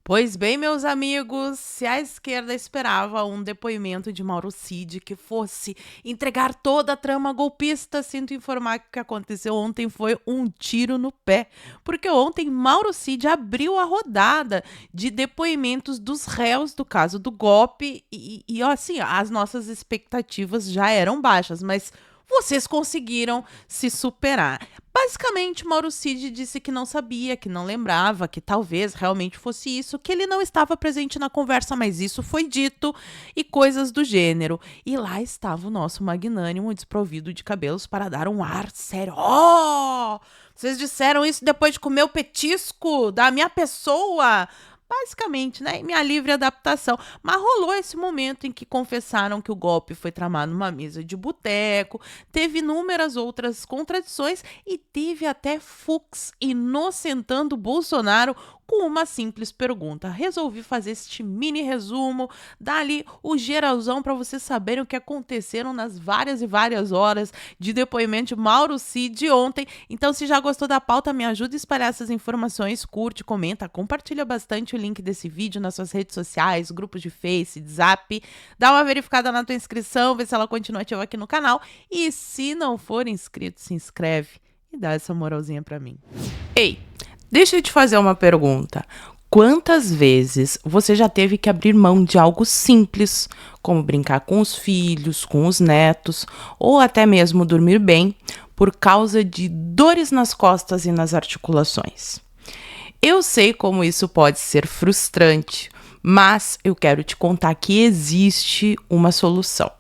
Pois bem, meus amigos, se a esquerda esperava um depoimento de Mauro Cid que fosse entregar toda a trama golpista, sinto informar que o que aconteceu ontem foi um tiro no pé. Porque ontem Mauro Cid abriu a rodada de depoimentos dos réus do caso do golpe e assim, as nossas expectativas já eram baixas, mas vocês conseguiram se superar. Basicamente, Mauro Cid disse que não sabia, que não lembrava, que talvez realmente fosse isso, que ele não estava presente na conversa, mas isso foi dito e coisas do gênero. E lá estava o nosso magnânimo desprovido de cabelos para dar um ar sério. Oh! Vocês disseram isso depois de comer o petisco da minha pessoa? Basicamente, né? Minha livre adaptação. Mas rolou esse momento em que confessaram que o golpe foi tramado numa mesa de boteco, teve inúmeras outras contradições e teve até Fux inocentando Bolsonaro com uma simples pergunta. Resolvi fazer este mini resumo, dar ali o geralzão para vocês saberem o que aconteceram nas várias e várias horas de depoimento de Mauro Cid ontem. Então, se já gostou da pauta, me ajuda a espalhar essas informações, curte, comenta, compartilha bastante o link desse vídeo nas suas redes sociais, grupos de Face, de Zap, dá uma verificada na tua inscrição, vê se ela continua ativa aqui no canal e se não for inscrito, se inscreve e dá essa moralzinha pra mim. Ei, deixa eu te fazer uma pergunta. Quantas vezes você já teve que abrir mão de algo simples, como brincar com os filhos, com os netos, ou até mesmo dormir bem, por causa de dores nas costas e nas articulações? Eu sei como isso pode ser frustrante, mas eu quero te contar que existe uma solução.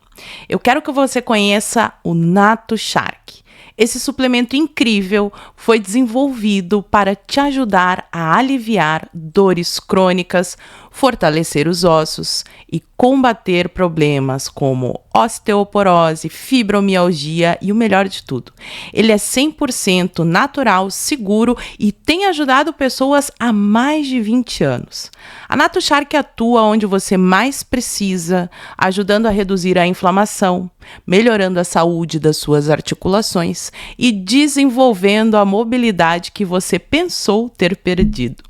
Eu quero que você conheça o Nato Shark. Esse suplemento incrível foi desenvolvido para te ajudar a aliviar dores crônicas, fortalecer os ossos e combater problemas como osteoporose, fibromialgia e o melhor de tudo, ele é 100% natural, seguro e tem ajudado pessoas há mais de 20 anos. A Nato Shark atua onde você mais precisa, ajudando a reduzir a inflamação, melhorando a saúde das suas articulações e desenvolvendo a mobilidade que você pensou ter perdido.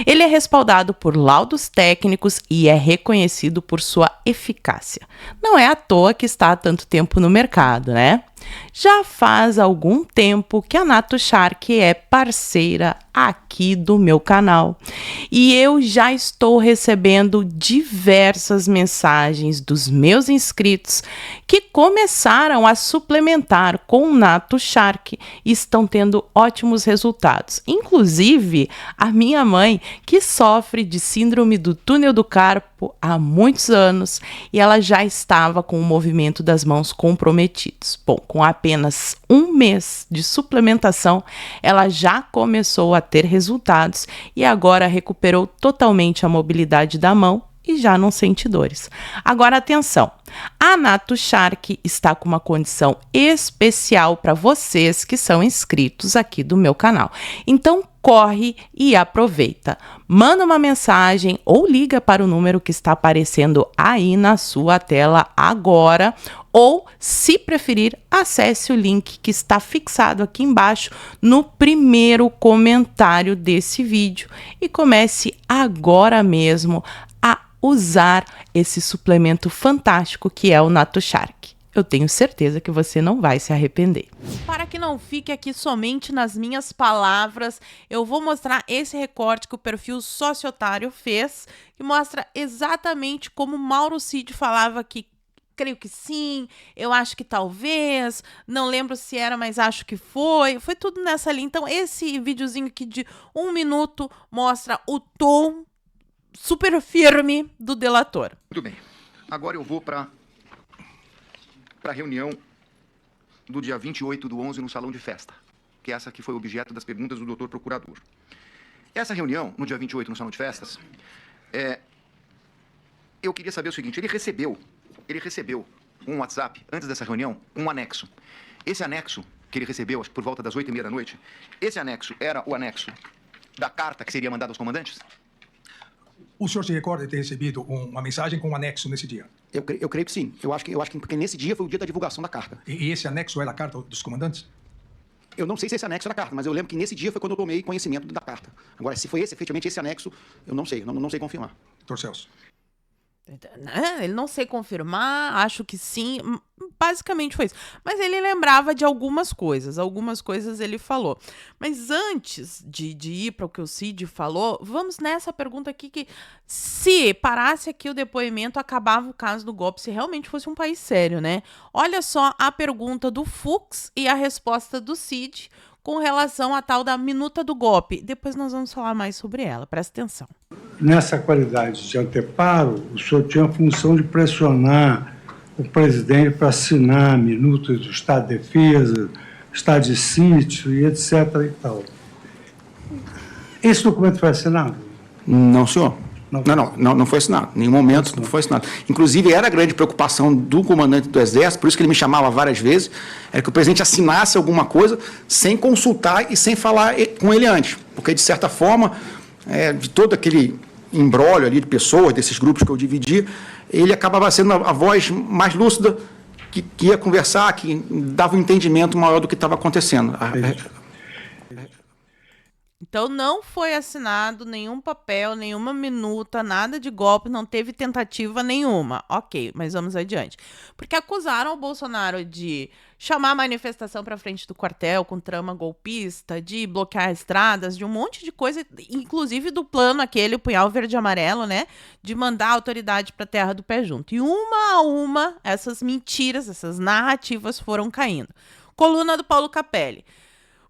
Ele é respaldado por laudos técnicos e é reconhecido por sua eficácia. Não é à toa que está há tanto tempo no mercado, né? Já faz algum tempo que a Nato Shark é parceira aqui do meu canal e eu já estou recebendo diversas mensagens dos meus inscritos que começaram a suplementar com o Nato Shark e estão tendo ótimos resultados. Inclusive, a minha mãe, que sofre de síndrome do túnel do carpo há muitos anos e ela já estava com o movimento das mãos comprometidos. Bom, com apenas um mês de suplementação, ela já começou a ter resultados e agora recuperou totalmente a mobilidade da mão e já não sente dores. Agora atenção, a Nato Shark está com uma condição especial para vocês que são inscritos aqui do meu canal. Então corre e aproveita. Manda uma mensagem ou liga para o número que está aparecendo aí na sua tela agora, ou, se preferir, acesse o link que está fixado aqui embaixo no primeiro comentário desse vídeo e comece agora mesmo a usar esse suplemento fantástico que é o Nato Shark. Eu tenho certeza que você não vai se arrepender. Para que não fique aqui somente nas minhas palavras, eu vou mostrar esse recorte que o perfil Sociotário fez, que mostra exatamente como Mauro Cid falava que creio que sim, eu acho que talvez, não lembro se era, mas acho que foi tudo nessa linha. Então esse videozinho aqui de 1 minuto mostra o tom super firme do delator. Muito bem, agora eu vou para a reunião do dia 28/11 no salão de festa, que essa que foi objeto das perguntas do doutor procurador. Essa reunião, no dia 28 no salão de festas, eu queria saber o seguinte, ele recebeu um WhatsApp, antes dessa reunião, um anexo. Esse anexo que ele recebeu, acho que por volta das 8h30 da noite, esse anexo era o anexo da carta que seria mandada aos comandantes? O senhor se recorda de ter recebido uma mensagem com um anexo nesse dia? Eu creio que sim. Eu acho que porque nesse dia foi o dia da divulgação da carta. E esse anexo era a carta dos comandantes? Eu não sei se esse anexo da carta, mas eu lembro que nesse dia foi quando eu tomei conhecimento da carta. Agora, se foi efetivamente esse anexo, eu não sei, não sei confirmar. Doutor Celso. Ele não sei confirmar, acho que sim, basicamente foi isso. Mas ele lembrava de algumas coisas ele falou. Mas antes de ir para o que o Cid falou, vamos nessa pergunta aqui que se parasse aqui o depoimento, acabava o caso do golpe, se realmente fosse um país sério, né? Olha só a pergunta do Fux e a resposta do Cid com relação à tal da minuta do golpe. Depois nós vamos falar mais sobre ela, presta atenção. Nessa qualidade de anteparo, o senhor tinha a função de pressionar o presidente para assinar minutas do Estado de Defesa, Estado de Sítio e etc. e tal. Esse documento foi assinado? Não, senhor. Não foi assinado. Em nenhum momento não foi assinado. Inclusive, era a grande preocupação do comandante do Exército, por isso que ele me chamava várias vezes, era que o presidente assinasse alguma coisa sem consultar e sem falar com ele antes. Porque, de certa forma, de todo aquele imbróglio ali de pessoas, desses grupos que eu dividi, ele acabava sendo a voz mais lúcida que ia conversar, que dava um entendimento maior do que estava acontecendo. Então não foi assinado nenhum papel, nenhuma minuta, nada de golpe, não teve tentativa nenhuma. Ok, mas vamos adiante. Porque acusaram o Bolsonaro de chamar a manifestação para frente do quartel com trama golpista, de bloquear estradas, de um monte de coisa, inclusive do plano aquele, o punhal verde e amarelo, né? De mandar a autoridade para a terra do pé junto. E uma a uma, essas mentiras, essas narrativas foram caindo. Coluna do Paulo Capelli.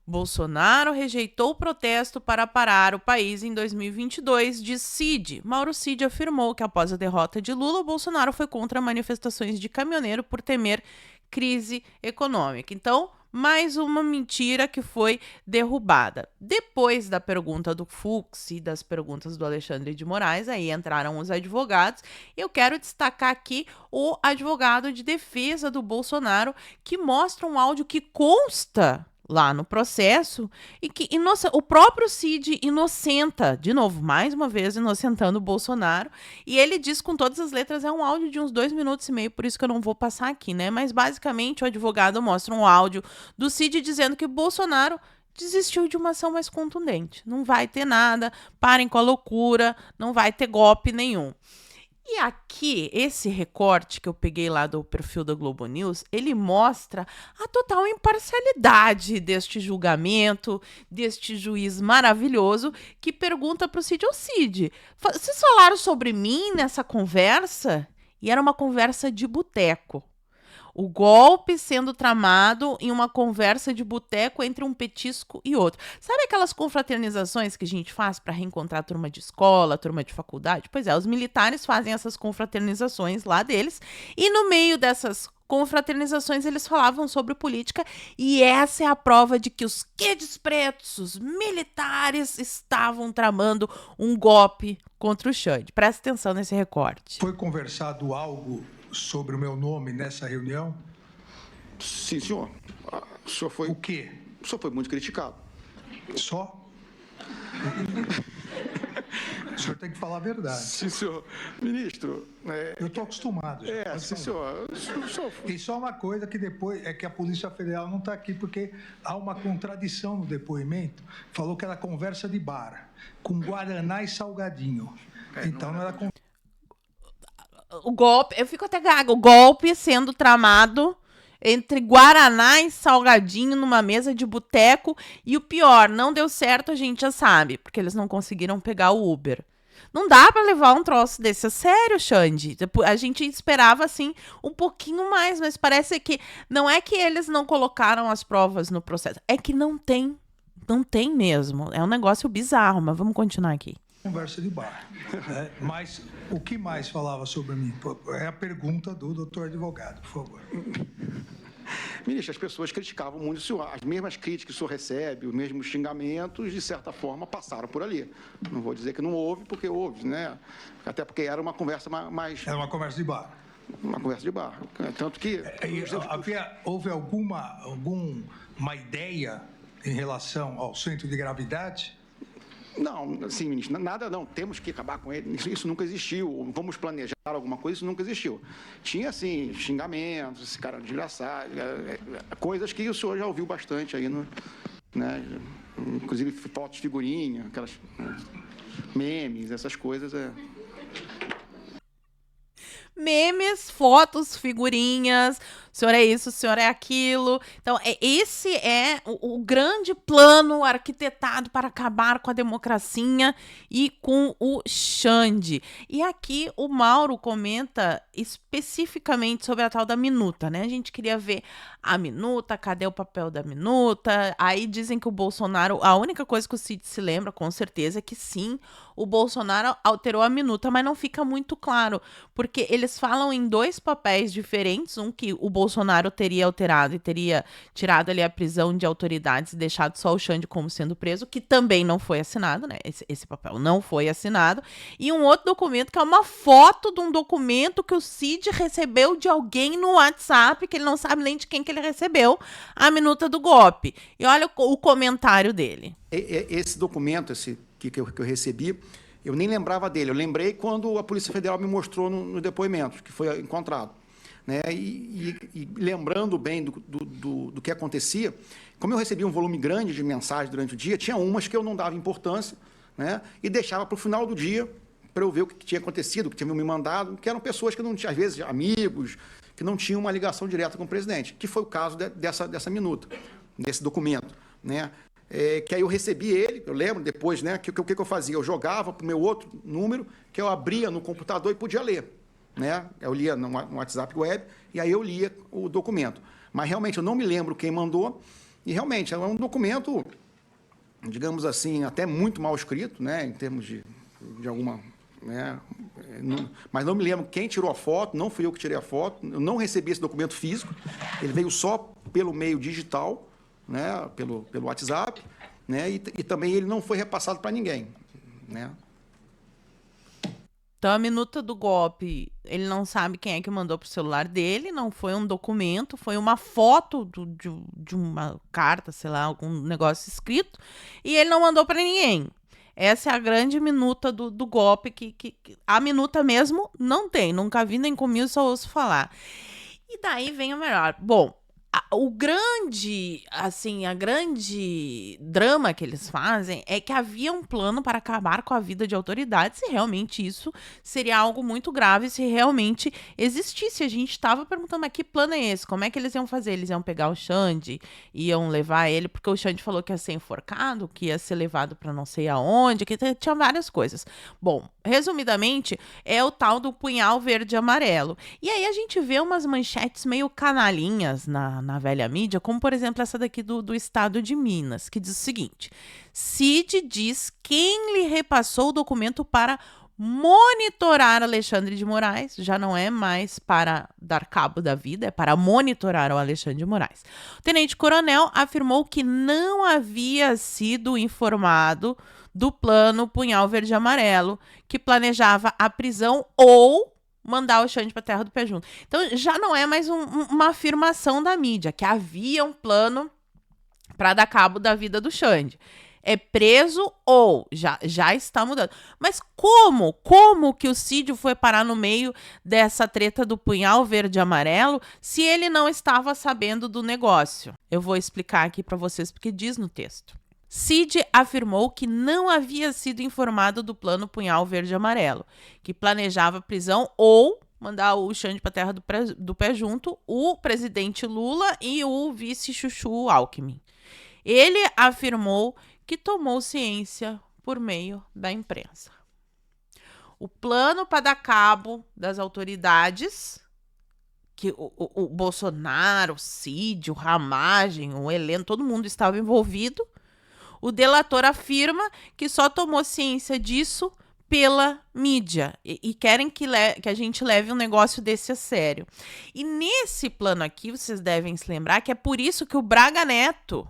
Bolsonaro rejeitou o protesto para parar o país em 2022, diz Cid. Mauro Cid afirmou que após a derrota de Lula, Bolsonaro foi contra manifestações de caminhoneiro por temer crise econômica. Então, mais uma mentira que foi derrubada. Depois da pergunta do Fux e das perguntas do Alexandre de Moraes, aí entraram os advogados. Eu quero destacar aqui o advogado de defesa do Bolsonaro, que mostra um áudio que consta lá no processo, e que o próprio Cid inocenta, de novo, mais uma vez, inocentando o Bolsonaro, e ele diz com todas as letras, é um áudio de uns 2 minutos e meio, por isso que eu não vou passar aqui, né? Mas basicamente o advogado mostra um áudio do Cid dizendo que o Bolsonaro desistiu de uma ação mais contundente. Não vai ter nada, parem com a loucura, não vai ter golpe nenhum. E aqui, esse recorte que eu peguei lá do perfil da Globo News, ele mostra a total imparcialidade deste julgamento, deste juiz maravilhoso, que pergunta para o Cid, ô Cid, vocês falaram sobre mim nessa conversa? E era uma conversa de boteco. O golpe sendo tramado em uma conversa de boteco entre um petisco e outro. Sabe aquelas confraternizações que a gente faz para reencontrar a turma de escola, a turma de faculdade? Pois é, os militares fazem essas confraternizações lá deles, e no meio dessas confraternizações eles falavam sobre política, e essa é a prova de que os quedes pretos, os militares, estavam tramando um golpe contra o Xande. Presta atenção nesse recorte. Foi conversado algo sobre o meu nome nessa reunião? Sim, senhor. O senhor foi... O quê? O senhor foi muito criticado. Só? O senhor tem que falar a verdade. Sim, senhor. Ministro... Eu estou acostumado. Sim, senhor. E só uma coisa que depois é que a Polícia Federal não está aqui, porque há uma contradição no depoimento. Falou que era conversa de bar, com guaraná e salgadinho. Então não era o golpe, eu fico até gaga, o golpe sendo tramado entre guaraná e salgadinho numa mesa de boteco, e o pior, não deu certo, a gente já sabe, porque eles não conseguiram pegar o Uber. Não dá pra levar um troço desse a sério, Xande. A gente esperava, assim, um pouquinho mais, mas parece que não é que eles não colocaram as provas no processo, é que não tem mesmo. É um negócio bizarro, mas vamos continuar aqui. Conversa de bar. Mas o que mais falava sobre mim? É a pergunta do doutor advogado, por favor. Ministro, as pessoas criticavam muito o senhor. As mesmas críticas que o senhor recebe, os mesmos xingamentos, de certa forma, passaram por ali. Não vou dizer que não houve, porque houve, né? Até porque era uma conversa mais... Era uma conversa de bar. Uma conversa de bar. Tanto que... Houve alguma ideia em relação ao centro de gravidade? Não, assim, ministro, nada não, temos que acabar com ele, isso nunca existiu, vamos planejar alguma coisa, isso nunca existiu. Tinha, assim, xingamentos, esse cara desgraçado, coisas que o senhor já ouviu bastante aí, né? Inclusive fotos, figurinha, aquelas memes, essas coisas, Memes, fotos, figurinhas, o senhor é isso, o senhor é aquilo. Então, esse é o grande plano arquitetado para acabar com a democracia e com o Xande. E aqui o Mauro comenta especificamente sobre a tal da minuta, né? A gente queria ver a minuta, cadê o papel da minuta? Aí dizem que o Bolsonaro, a única coisa que o Cid se lembra, com certeza, é que sim, o Bolsonaro alterou a minuta, mas não fica muito claro, porque eles falam em 2 papéis diferentes, um que o Bolsonaro teria alterado e teria tirado ali a prisão de autoridades e deixado só o Xande como sendo preso, que também não foi assinado, né? Esse papel não foi assinado, e um outro documento que é uma foto de um documento que o Cid recebeu de alguém no WhatsApp, que ele não sabe nem de quem que ele recebeu, a minuta do golpe. E olha o comentário dele. Esse documento, que eu recebi, eu nem lembrava dele. Eu lembrei quando a Polícia Federal me mostrou no depoimento, que foi encontrado. Né? E lembrando bem do que acontecia, como eu recebi um volume grande de mensagens durante o dia, tinha umas que eu não dava importância, né? E deixava para o final do dia para eu ver o que tinha acontecido, o que tinham me mandado, que eram pessoas que não tinham, às vezes, amigos, que não tinham uma ligação direta com o presidente, que foi o caso dessa minuta, desse documento, né? Que aí eu recebi ele, eu lembro depois, né, que eu fazia? Eu jogava para o meu outro número, que eu abria no computador e podia ler, né? Eu lia no WhatsApp web, e aí eu lia o documento. Mas realmente eu não me lembro quem mandou, e realmente é um documento, digamos assim, até muito mal escrito, né, em termos de alguma... Né, mas não me lembro quem tirou a foto, não fui eu que tirei a foto, eu não recebi esse documento físico, ele veio só pelo meio digital, né, pelo WhatsApp, né, e também ele não foi repassado para ninguém, né. Então, a minuta do golpe, ele não sabe quem é que mandou pro celular dele, não foi um documento, foi uma foto de uma carta, sei lá, algum negócio escrito, e ele não mandou para ninguém. Essa é a grande minuta do golpe, que a minuta mesmo não tem, nunca vi nem comigo, só ouço falar. E daí vem o melhor. Bom, a grande drama que eles fazem é que havia um plano para acabar com a vida de autoridades, e realmente isso seria algo muito grave se realmente existisse. A gente estava perguntando, mas que plano é esse? Como é que eles iam fazer? Eles iam pegar o Xande, iam levar ele, porque o Xande falou que ia ser enforcado, que ia ser levado para não sei aonde, que tinha várias coisas. Bom, resumidamente, é o tal do punhal verde e amarelo. E aí a gente vê umas manchetes meio canalinhas na velha mídia, como por exemplo essa daqui do estado de Minas, que diz o seguinte: Cid diz quem lhe repassou o documento para monitorar Alexandre de Moraes, já não é mais para dar cabo da vida, é para monitorar o Alexandre de Moraes. O tenente-coronel afirmou que não havia sido informado do plano Punhal Verde e Amarelo, que planejava a prisão ou mandar o Xande para a terra do pé junto. Então, já não é mais uma afirmação da mídia, que havia um plano para dar cabo da vida do Xande. É preso ou já está mudando. Mas como que o Cid foi parar no meio dessa treta do punhal verde e amarelo se ele não estava sabendo do negócio? Eu vou explicar aqui para vocês porque diz no texto. Cid afirmou que não havia sido informado do plano Punhal Verde e Amarelo, que planejava prisão ou mandar o Xande para a terra do pé junto, o presidente Lula e o vice Chuchu Alckmin. Ele afirmou que tomou ciência por meio da imprensa. O plano para dar cabo das autoridades, que o Bolsonaro, o Cid, o Ramagem, o Heleno, todo mundo estava envolvido. O delator afirma que só tomou ciência disso pela mídia e querem que a gente leve um negócio desse a sério. E nesse plano aqui, vocês devem se lembrar que é por isso que o Braga Neto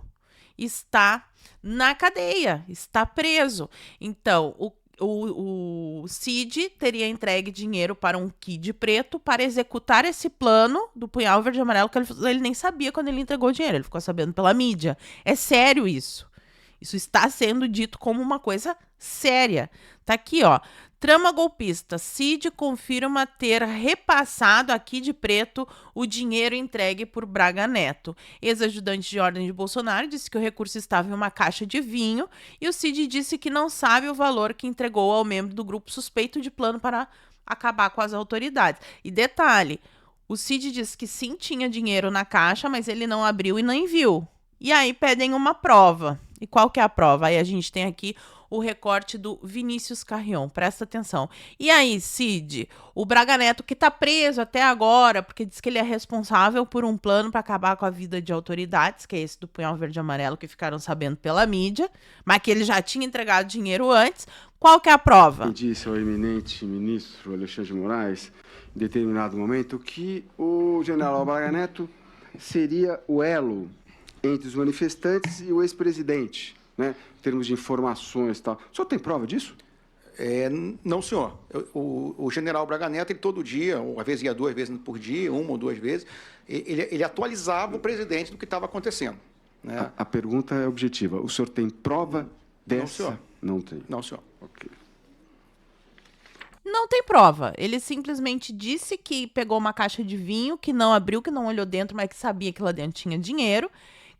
está na cadeia, está preso. Então, o Cid teria entregue dinheiro para um Kid preto para executar esse plano do Punhal Verde e Amarelo, que ele nem sabia quando ele entregou o dinheiro, ele ficou sabendo pela mídia. É sério isso. Isso está sendo dito como uma coisa séria. Tá aqui, ó. Trama golpista. Cid confirma ter repassado a Kid Preto o dinheiro entregue por Braga Neto. Ex-ajudante de ordem de Bolsonaro disse que o recurso estava em uma caixa de vinho e o Cid disse que não sabe o valor que entregou ao membro do grupo suspeito de plano para acabar com as autoridades. E detalhe, o Cid disse que sim tinha dinheiro na caixa, mas ele não abriu e nem viu. E aí pedem uma prova. E qual que é a prova? Aí a gente tem aqui o recorte do Vinícius Carrion, presta atenção. E aí, Cid, o Braga Neto, que tá preso até agora, porque diz que ele é responsável por um plano para acabar com a vida de autoridades, que é esse do punhal verde e amarelo, que ficaram sabendo pela mídia, mas que ele já tinha entregado dinheiro antes. Qual que é a prova? Disse ao eminente ministro Alexandre de Moraes, em determinado momento, que o general Braga Neto seria o elo entre os manifestantes e o ex-presidente, né, em termos de informações e tal. O senhor tem prova disso? Não, senhor. O general Braga Neto, ele todo dia, ou às vezes ia 2 vezes por dia, 1 ou 2 vezes, ele atualizava o presidente do que estava acontecendo. Né? A pergunta é objetiva. O senhor tem prova dessa? Não, senhor. Não tem. Não, senhor. Ok. Não tem prova. Ele simplesmente disse que pegou uma caixa de vinho, que não abriu, que não olhou dentro, mas que sabia que lá dentro tinha dinheiro,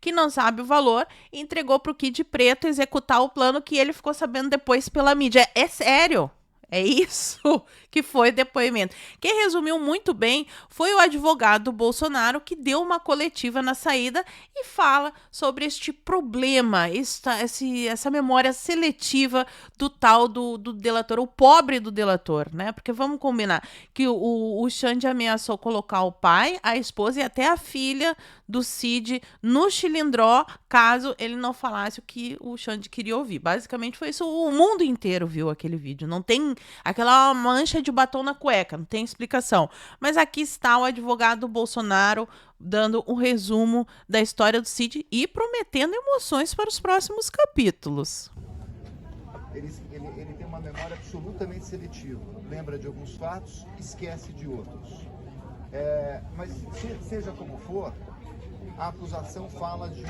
que não sabe o valor, e entregou para o Kid Preto executar o plano que ele ficou sabendo depois pela mídia. É sério. É isso que foi o depoimento. Quem resumiu muito bem foi o advogado do Bolsonaro, que deu uma coletiva na saída e fala sobre este problema, essa memória seletiva do tal do delator, o pobre do delator, né? Porque vamos combinar que o Xande ameaçou colocar o pai, a esposa e até a filha do Cid no chilindró, caso ele não falasse o que o Xande queria ouvir. Basicamente foi isso. O mundo inteiro viu aquele vídeo. Não tem aquela mancha de batom na cueca, não tem explicação. Mas aqui está o advogado do Bolsonaro dando um resumo da história do Cid e prometendo emoções para os próximos capítulos. Ele tem uma memória absolutamente seletiva. Lembra de alguns fatos, esquece de outros. Mas seja como for, a acusação fala de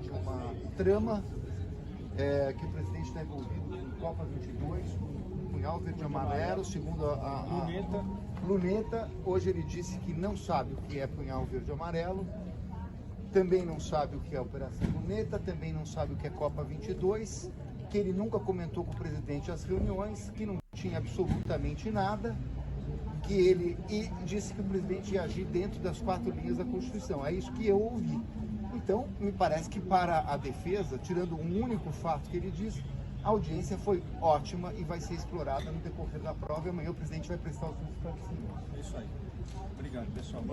uma trama que o presidente está envolvido com Copa 22, com punhal verde e amarelo, segundo a Luneta. Hoje ele disse que não sabe o que é punhal verde e amarelo, também não sabe o que é Operação Luneta, também não sabe o que é Copa 22, que ele nunca comentou com o presidente as reuniões, que não tinha absolutamente nada, que ele disse que o presidente ia agir dentro das 4 linhas da Constituição. É isso que eu ouvi. Então, me parece que para a defesa, tirando um único fato que ele disse, a audiência foi ótima e vai ser explorada no decorrer da prova e amanhã o presidente vai prestar os seus esclarecimentos. É isso aí. Obrigado, pessoal.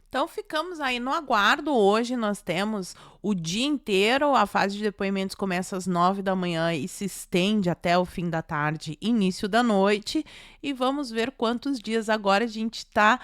Então ficamos aí no aguardo. Hoje nós temos o dia inteiro, a fase de depoimentos começa às 9 da manhã e se estende até o fim da tarde, início da noite, e vamos ver quantos dias agora a gente está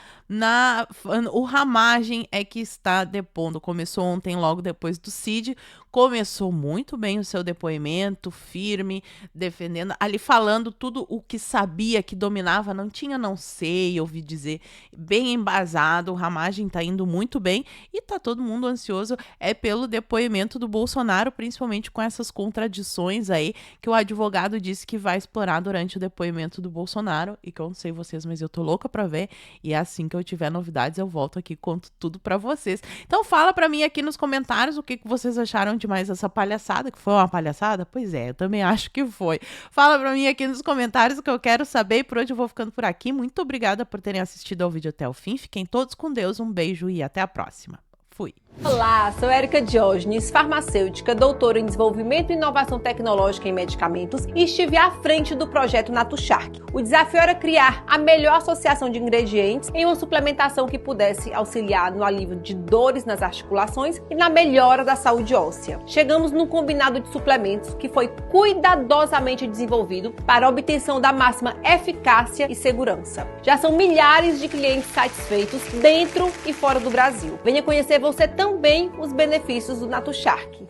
o Ramagem é que está depondo. Começou ontem, logo depois do Cid, começou muito bem o seu depoimento, firme, defendendo, ali falando tudo o que sabia, que dominava, não tinha não sei, ouvi dizer, bem embasado. O Ramagem tá indo muito bem e tá todo mundo ansioso pelo depoimento do Bolsonaro, principalmente com essas contradições aí que o advogado disse que vai explorar durante o depoimento do Bolsonaro, e que eu não sei vocês, mas eu tô louca pra ver, e é assim que eu tiver novidades eu volto aqui e conto tudo pra vocês. Então fala pra mim aqui nos comentários o que vocês acharam de mais essa palhaçada, que foi uma palhaçada? Pois é, eu também acho que foi. Fala pra mim aqui nos comentários o que eu quero saber, e por hoje eu vou ficando por aqui. Muito obrigada por terem assistido ao vídeo até o fim, fiquem todos com Deus, um beijo e até a próxima. Fui. Olá, sou Érica Diógenes, farmacêutica, doutora em desenvolvimento e inovação tecnológica em medicamentos, e estive à frente do projeto NatuShark. O desafio era criar a melhor associação de ingredientes em uma suplementação que pudesse auxiliar no alívio de dores nas articulações e na melhora da saúde óssea. Chegamos num combinado de suplementos que foi cuidadosamente desenvolvido para a obtenção da máxima eficácia e segurança. Já são milhares de clientes satisfeitos dentro e fora do Brasil. Venha conhecer você também os benefícios do NatuShark.